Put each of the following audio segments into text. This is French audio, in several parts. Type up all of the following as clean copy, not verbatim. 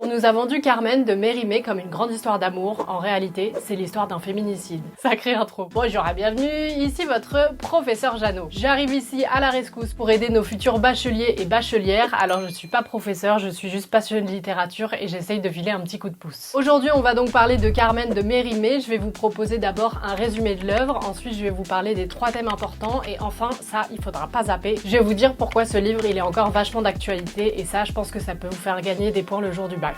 nous a vendu Carmen de Mérimée comme une grande histoire d'amour. En réalité, c'est l'histoire d'un féminicide. Sacrée intro. Bonjour et bienvenue, ici votre professeur Jeannot. J'arrive ici à la rescousse pour aider nos futurs bacheliers et bachelières. Alors je suis pas professeur, je suis juste passionné de littérature et j'essaye de filer un petit coup de pouce. Aujourd'hui, on va donc parler de Carmen de Mérimée. Je vais vous proposer d'abord un résumé de l'œuvre, ensuite je vais vous parler des 3 thèmes importants et enfin, ça, il faudra pas zapper. Je vais vous dire pourquoi ce livre, il est encore vachement d'actualité et ça, je pense que ça peut vous faire gagner des points le jour du bac.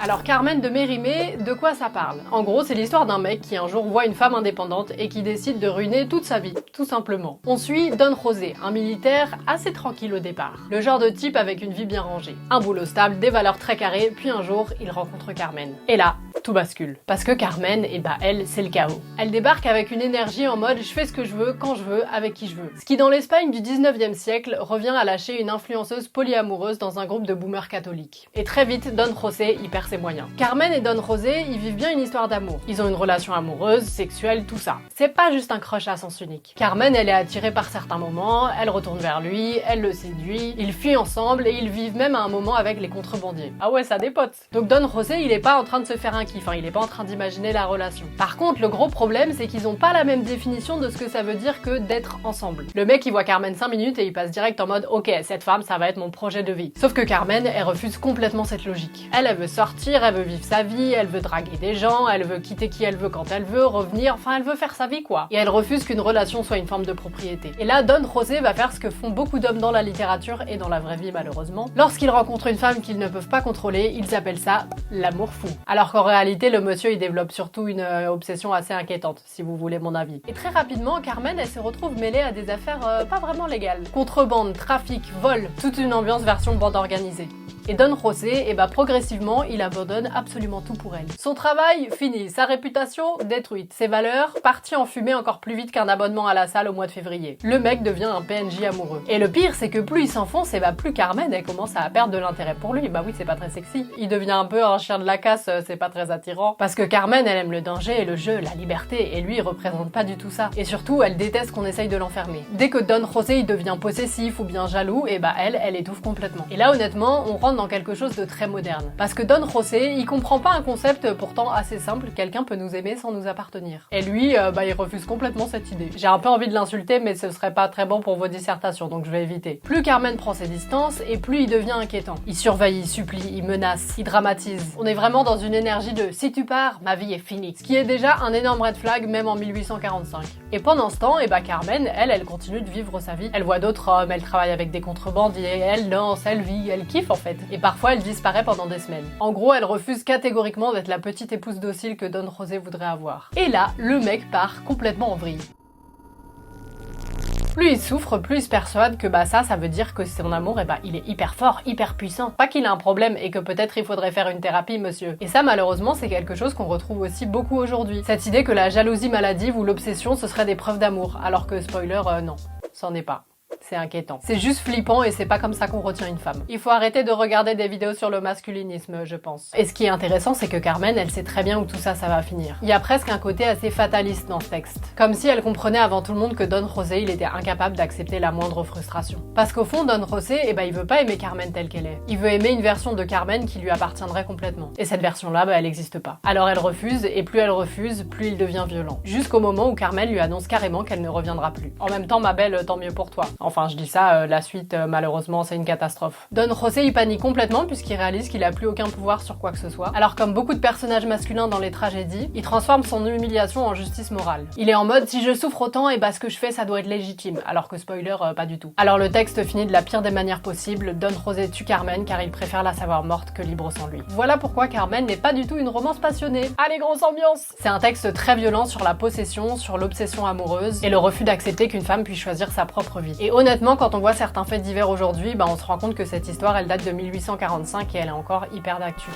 Alors Carmen de Mérimée, de quoi ça parle? En gros, c'est l'histoire d'un mec qui un jour voit une femme indépendante et qui décide de ruiner toute sa vie, tout simplement. On suit Don José, un militaire assez tranquille au départ. Le genre de type avec une vie bien rangée. Un boulot stable, des valeurs très carrées, puis un jour, il rencontre Carmen. Et là, tout bascule. Parce que Carmen, elle, c'est le chaos. Elle débarque avec une énergie en mode « je fais ce que je veux, quand je veux, avec qui je veux ». Ce qui dans l'Espagne du 19e siècle revient à lâcher une influenceuse polyamoureuse dans un groupe de boomers catholiques. Et très vite, Don José y perd ses moyens. Carmen et Don José, ils vivent bien une histoire d'amour. Ils ont une relation amoureuse, sexuelle, tout ça. C'est pas juste un crush à sens unique. Carmen, elle est attirée par certains moments, elle retourne vers lui, elle le séduit, ils fuient ensemble et ils vivent même à un moment avec les contrebandiers. Ah ouais, ça dépote. Donc Don José, il est pas en train de se faire un kiff, il est pas en train d'imaginer la relation. Par contre, le gros problème, c'est qu'ils ont pas la même définition de ce que ça veut dire que d'être ensemble. Le mec, il voit Carmen 5 minutes et il passe direct en mode « ok, cette femme, ça va être mon projet de vie ». Sauf que Carmen, elle refuse complètement cette logique. Elle veut sortir, elle veut vivre sa vie, elle veut draguer des gens, elle veut quitter qui elle veut quand elle veut, revenir, enfin elle veut faire sa vie quoi. Et elle refuse qu'une relation soit une forme de propriété. Et là, Don José va faire ce que font beaucoup d'hommes dans la littérature et dans la vraie vie malheureusement. Lorsqu'ils rencontrent une femme qu'ils ne peuvent pas contrôler, ils appellent ça l'amour fou. Alors qu'en réalité, le monsieur il développe surtout une obsession assez inquiétante, si vous voulez mon avis. Et très rapidement, Carmen elle se retrouve mêlée à des affaires pas vraiment légales. Contrebande, trafic, vol, toute une ambiance version bande organisée. Et Don José, progressivement, il abandonne absolument tout pour elle. Son travail, fini. Sa réputation, détruite. Ses valeurs, parties en fumée encore plus vite qu'un abonnement à la salle au mois de février. Le mec devient un PNJ amoureux. Et le pire, c'est que plus il s'enfonce, plus Carmen, elle commence à perdre de l'intérêt pour lui. Bah oui, c'est pas très sexy. Il devient un peu un chien de la casse, c'est pas très attirant. Parce que Carmen, elle aime le danger, le jeu, la liberté, et lui, il représente pas du tout ça. Et surtout, elle déteste qu'on essaye de l'enfermer. Dès que Don José, il devient possessif ou bien jaloux, elle étouffe complètement. Et là, honnêtement, on rentre dans quelque chose de très moderne. Parce que Don José, il comprend pas un concept pourtant assez simple, quelqu'un peut nous aimer sans nous appartenir. Et lui, il refuse complètement cette idée. J'ai un peu envie de l'insulter, mais ce serait pas très bon pour vos dissertations, donc je vais éviter. Plus Carmen prend ses distances, et plus il devient inquiétant. Il surveille, il supplie, il menace, il dramatise. On est vraiment dans une énergie de « si tu pars, ma vie est finie ». Ce qui est déjà un énorme red flag, même en 1845. Et pendant ce temps, Carmen, elle continue de vivre sa vie. Elle voit d'autres hommes, elle travaille avec des contrebandiers, elle danse, elle vit, elle kiffe en fait. Et parfois, elle disparaît pendant des semaines. En gros, elle refuse catégoriquement d'être la petite épouse docile que Don José voudrait avoir. Et là, le mec part complètement en vrille. Plus il souffre, plus il se persuade que ça veut dire que son amour, il est hyper fort, hyper puissant. Pas qu'il a un problème et que peut-être il faudrait faire une thérapie, monsieur. Et ça, malheureusement, c'est quelque chose qu'on retrouve aussi beaucoup aujourd'hui. Cette idée que la jalousie maladive ou l'obsession, ce serait des preuves d'amour. Alors que, spoiler, non, c'en est pas. C'est inquiétant. C'est juste flippant et c'est pas comme ça qu'on retient une femme. Il faut arrêter de regarder des vidéos sur le masculinisme, je pense. Et ce qui est intéressant, c'est que Carmen, elle sait très bien où tout ça va finir. Il y a presque un côté assez fataliste dans ce texte. Comme si elle comprenait avant tout le monde que Don José, il était incapable d'accepter la moindre frustration. Parce qu'au fond, Don José, il veut pas aimer Carmen telle qu'elle est. Il veut aimer une version de Carmen qui lui appartiendrait complètement. Et cette version-là, elle existe pas. Alors elle refuse, et plus elle refuse, plus il devient violent. Jusqu'au moment où Carmen lui annonce carrément qu'elle ne reviendra plus. En même temps, ma belle, tant mieux pour toi. Enfin, je dis ça, la suite, malheureusement, c'est une catastrophe. Don José, il panique complètement puisqu'il réalise qu'il a plus aucun pouvoir sur quoi que ce soit. Alors, comme beaucoup de personnages masculins dans les tragédies, il transforme son humiliation en justice morale. Il est en mode, si je souffre autant, ce que je fais, ça doit être légitime. Alors que spoiler, pas du tout. Alors le texte finit de la pire des manières possibles. Don José tue Carmen car il préfère la savoir morte que libre sans lui. Voilà pourquoi Carmen n'est pas du tout une romance passionnée. Allez, grosse ambiance! C'est un texte très violent sur la possession, sur l'obsession amoureuse et le refus d'accepter qu'une femme puisse choisir sa propre vie. Et honnêtement, quand on voit certains faits divers aujourd'hui, on se rend compte que cette histoire, elle date de 1845 et elle est encore hyper d'actu.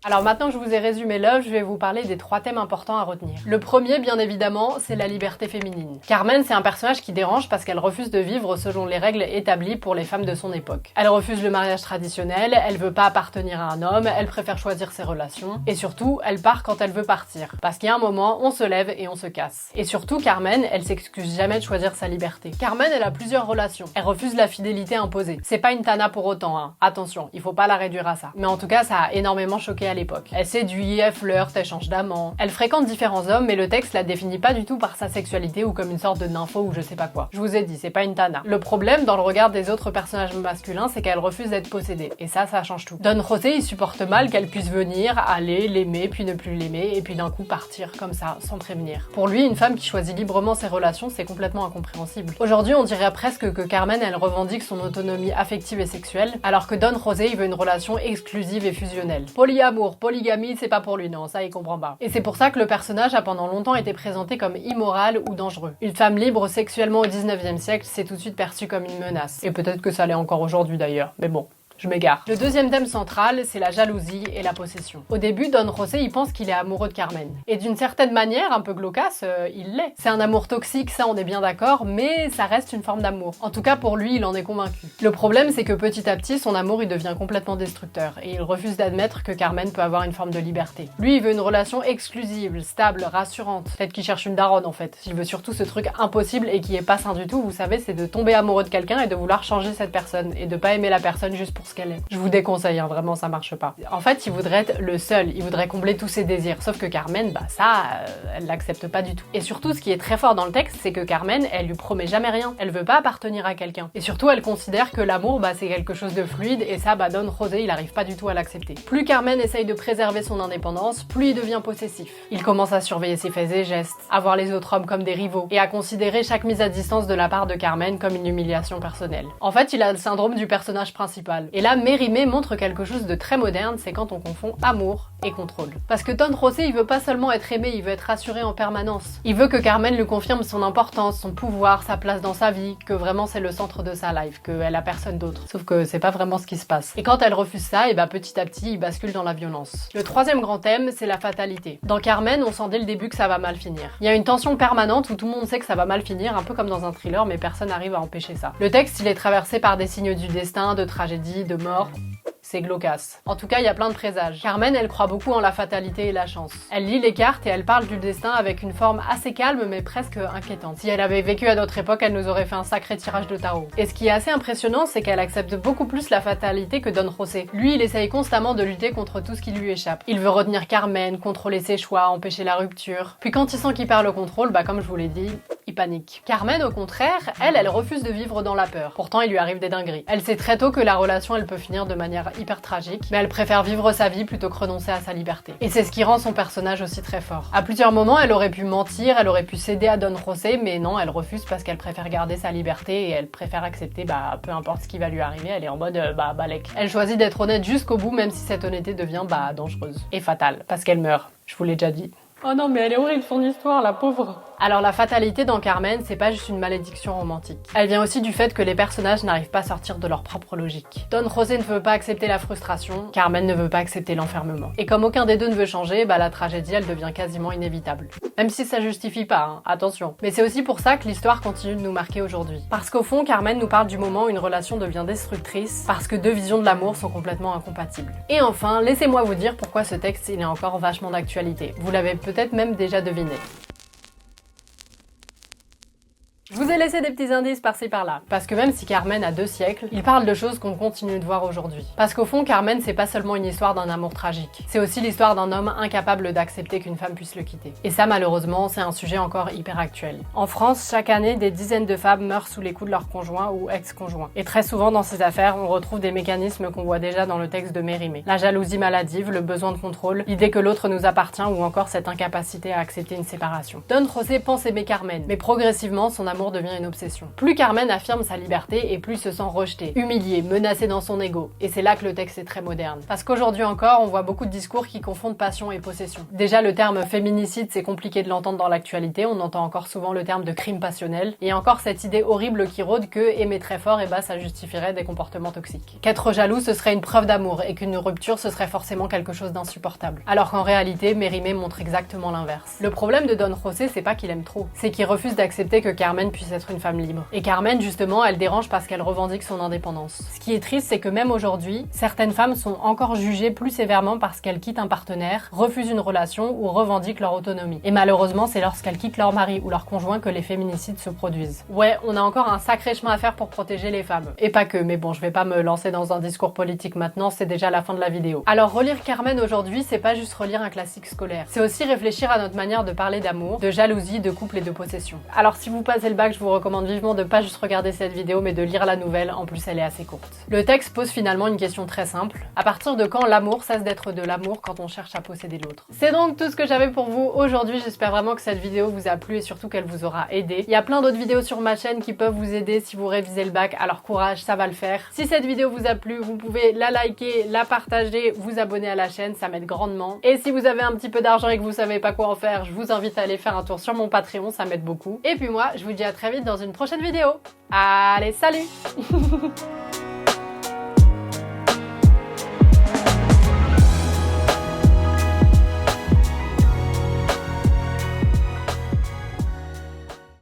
Alors maintenant que je vous ai résumé l'œuvre, je vais vous parler des 3 thèmes importants à retenir. Le premier, bien évidemment, c'est la liberté féminine. Carmen, c'est un personnage qui dérange parce qu'elle refuse de vivre selon les règles établies pour les femmes de son époque. Elle refuse le mariage traditionnel, elle veut pas appartenir à un homme, elle préfère choisir ses relations, et surtout, elle part quand elle veut partir. Parce qu'il y a un moment, on se lève et on se casse. Et surtout, Carmen, elle s'excuse jamais de choisir sa liberté. Carmen, elle a plusieurs relations. Elle refuse la fidélité imposée. C'est pas une tana pour autant, hein. Attention, il faut pas la réduire à ça. Mais en tout cas, ça a énormément choqué à l'époque. Elle séduit, elle flirte, elle change d'amant. Elle fréquente différents hommes, mais le texte la définit pas du tout par sa sexualité ou comme une sorte de nympho ou je sais pas quoi. Je vous ai dit, c'est pas une tana. Le problème dans le regard des autres personnages masculins, c'est qu'elle refuse d'être possédée. Et ça change tout. Don José, il supporte mal qu'elle puisse venir, aller, l'aimer, puis ne plus l'aimer, et puis d'un coup partir comme ça, sans prévenir. Pour lui, une femme qui choisit librement ses relations, c'est complètement incompréhensible. Aujourd'hui, on dirait presque que Carmen, elle revendique son autonomie affective et sexuelle, alors que Don José, il veut une relation exclusive et fusionnelle. Polyamour, polygamie, c'est pas pour lui, non, ça il comprend pas. Et c'est pour ça que le personnage a pendant longtemps été présenté comme immoral ou dangereux. Une femme libre sexuellement au 19e siècle, c'est tout de suite perçu comme une menace. Et peut-être que ça l'est encore aujourd'hui d'ailleurs, mais bon. Je m'égare. Le deuxième thème central, c'est la jalousie et la possession. Au début, Don José, il pense qu'il est amoureux de Carmen. Et d'une certaine manière, un peu glaucasse, il l'est. C'est un amour toxique, ça on est bien d'accord, mais ça reste une forme d'amour. En tout cas, pour lui, il en est convaincu. Le problème, c'est que petit à petit, son amour, il devient complètement destructeur. Et il refuse d'admettre que Carmen peut avoir une forme de liberté. Lui, il veut une relation exclusive, stable, rassurante. Peut-être qu'il cherche une daronne, en fait. Il veut surtout ce truc impossible et qui est pas sain du tout, vous savez, c'est de tomber amoureux de quelqu'un et de vouloir changer cette personne. Et de pas aimer la personne juste pour ce qu'elle est. Je vous déconseille, hein, vraiment ça marche pas. En fait, il voudrait être le seul, il voudrait combler tous ses désirs, sauf que Carmen, elle l'accepte pas du tout. Et surtout, ce qui est très fort dans le texte, c'est que Carmen, elle lui promet jamais rien, elle veut pas appartenir à quelqu'un. Et surtout, elle considère que l'amour, c'est quelque chose de fluide, et ça, Don José, il arrive pas du tout à l'accepter. Plus Carmen essaye de préserver son indépendance, plus il devient possessif. Il commence à surveiller ses faits et gestes, à voir les autres hommes comme des rivaux, et à considérer chaque mise à distance de la part de Carmen comme une humiliation personnelle. En fait, il a le syndrome du personnage principal. Et là, Mérimée montre quelque chose de très moderne, c'est quand on confond amour et contrôle. Parce que Don José, il veut pas seulement être aimé, il veut être rassuré en permanence. Il veut que Carmen lui confirme son importance, son pouvoir, sa place dans sa vie, que vraiment c'est le centre de sa life, qu'elle a personne d'autre. Sauf que c'est pas vraiment ce qui se passe. Et quand elle refuse ça, et petit à petit, il bascule dans la violence. Le troisième grand thème, c'est la fatalité. Dans Carmen, on sent dès le début que ça va mal finir. Il y a une tension permanente où tout le monde sait que ça va mal finir, un peu comme dans un thriller, mais personne n'arrive à empêcher ça. Le texte, il est traversé par des signes du destin, de tragédie, de mort. C'est glaucasse. En tout cas, il y a plein de présages. Carmen, elle croit beaucoup en la fatalité et la chance. Elle lit les cartes et elle parle du destin avec une forme assez calme mais presque inquiétante. Si elle avait vécu à notre époque, elle nous aurait fait un sacré tirage de tarot. Et ce qui est assez impressionnant, c'est qu'elle accepte beaucoup plus la fatalité que Don José. Lui, il essaye constamment de lutter contre tout ce qui lui échappe. Il veut retenir Carmen, contrôler ses choix, empêcher la rupture. Puis quand il sent qu'il perd le contrôle, comme je vous l'ai dit, il panique. Carmen, au contraire, elle refuse de vivre dans la peur. Pourtant, il lui arrive des dingueries. Elle sait très tôt que la relation, elle peut finir de manière hyper tragique, mais elle préfère vivre sa vie plutôt que renoncer à sa liberté. Et c'est ce qui rend son personnage aussi très fort. À plusieurs moments, elle aurait pu mentir, elle aurait pu céder à Don José, mais non, elle refuse parce qu'elle préfère garder sa liberté et elle préfère accepter, peu importe ce qui va lui arriver, elle est en mode, balèque. Elle choisit d'être honnête jusqu'au bout, même si cette honnêteté devient, dangereuse. Et fatale, parce qu'elle meurt. Je vous l'ai déjà dit. Oh non, mais elle est horrible son histoire, la pauvre. Alors la fatalité dans Carmen, c'est pas juste une malédiction romantique. Elle vient aussi du fait que les personnages n'arrivent pas à sortir de leur propre logique. Don José ne veut pas accepter la frustration, Carmen ne veut pas accepter l'enfermement. Et comme aucun des deux ne veut changer, la tragédie, elle devient quasiment inévitable. Même si ça justifie pas, hein, attention. Mais c'est aussi pour ça que l'histoire continue de nous marquer aujourd'hui. Parce qu'au fond, Carmen nous parle du moment où une relation devient destructrice, parce que deux visions de l'amour sont complètement incompatibles. Et enfin, laissez-moi vous dire pourquoi ce texte, il est encore vachement d'actualité. Vous l'avez peut-être même déjà deviné. Je vous ai laissé des petits indices par-ci par-là, parce que même si Carmen a 2 siècles, il parle de choses qu'on continue de voir aujourd'hui. Parce qu'au fond, Carmen, c'est pas seulement une histoire d'un amour tragique, c'est aussi l'histoire d'un homme incapable d'accepter qu'une femme puisse le quitter. Et ça, malheureusement, c'est un sujet encore hyper actuel. En France, chaque année, des dizaines de femmes meurent sous les coups de leur conjoint ou ex-conjoint. Et très souvent, dans ces affaires, on retrouve des mécanismes qu'on voit déjà dans le texte de Mérimée. La jalousie maladive, le besoin de contrôle, l'idée que l'autre nous appartient ou encore cette incapacité à accepter une séparation. Don José pense aimer Carmen, mais progressivement, son amour amour devient une obsession. Plus Carmen affirme sa liberté et plus il se sent rejeté, humilié, menacé dans son ego. Et c'est là que le texte est très moderne. Parce qu'aujourd'hui encore, on voit beaucoup de discours qui confondent passion et possession. Déjà, le terme féminicide, c'est compliqué de l'entendre dans l'actualité. On entend encore souvent le terme de crime passionnel. Et encore cette idée horrible qui rôde que aimer très fort, ça justifierait des comportements toxiques. Qu'être jaloux, ce serait une preuve d'amour et qu'une rupture, ce serait forcément quelque chose d'insupportable. Alors qu'en réalité, Mérimée montre exactement l'inverse. Le problème de Don José, c'est pas qu'il aime trop, c'est qu'il refuse d'accepter que Carmen puisse être une femme libre. Et Carmen, justement, elle dérange parce qu'elle revendique son indépendance. Ce qui est triste, c'est que même aujourd'hui, certaines femmes sont encore jugées plus sévèrement parce qu'elles quittent un partenaire, refusent une relation ou revendiquent leur autonomie. Et malheureusement, c'est lorsqu'elles quittent leur mari ou leur conjoint que les féminicides se produisent. Ouais, on a encore un sacré chemin à faire pour protéger les femmes. Et pas que, mais bon, je vais pas me lancer dans un discours politique maintenant, c'est déjà la fin de la vidéo. Alors relire Carmen aujourd'hui, c'est pas juste relire un classique scolaire. C'est aussi réfléchir à notre manière de parler d'amour, de jalousie, de couple et de possession. Alors si vous passez le bac, je vous recommande vivement de pas juste regarder cette vidéo, mais de lire la nouvelle, en plus elle est assez courte. Le texte pose finalement une question très simple. À partir de quand l'amour cesse d'être de l'amour quand on cherche à posséder l'autre? C'est donc tout ce que j'avais pour vous aujourd'hui, j'espère vraiment que cette vidéo vous a plu et surtout qu'elle vous aura aidé. Il y a plein d'autres vidéos sur ma chaîne qui peuvent vous aider si vous révisez le bac, alors courage, ça va le faire. Si cette vidéo vous a plu, vous pouvez la liker, la partager, vous abonner à la chaîne, ça m'aide grandement. Et si vous avez un petit peu d'argent et que vous savez pas quoi en faire, je vous invite à aller faire un tour sur mon Patreon, ça m'aide beaucoup. Et puis moi, je vous dis à très vite dans une prochaine vidéo. Allez, salut!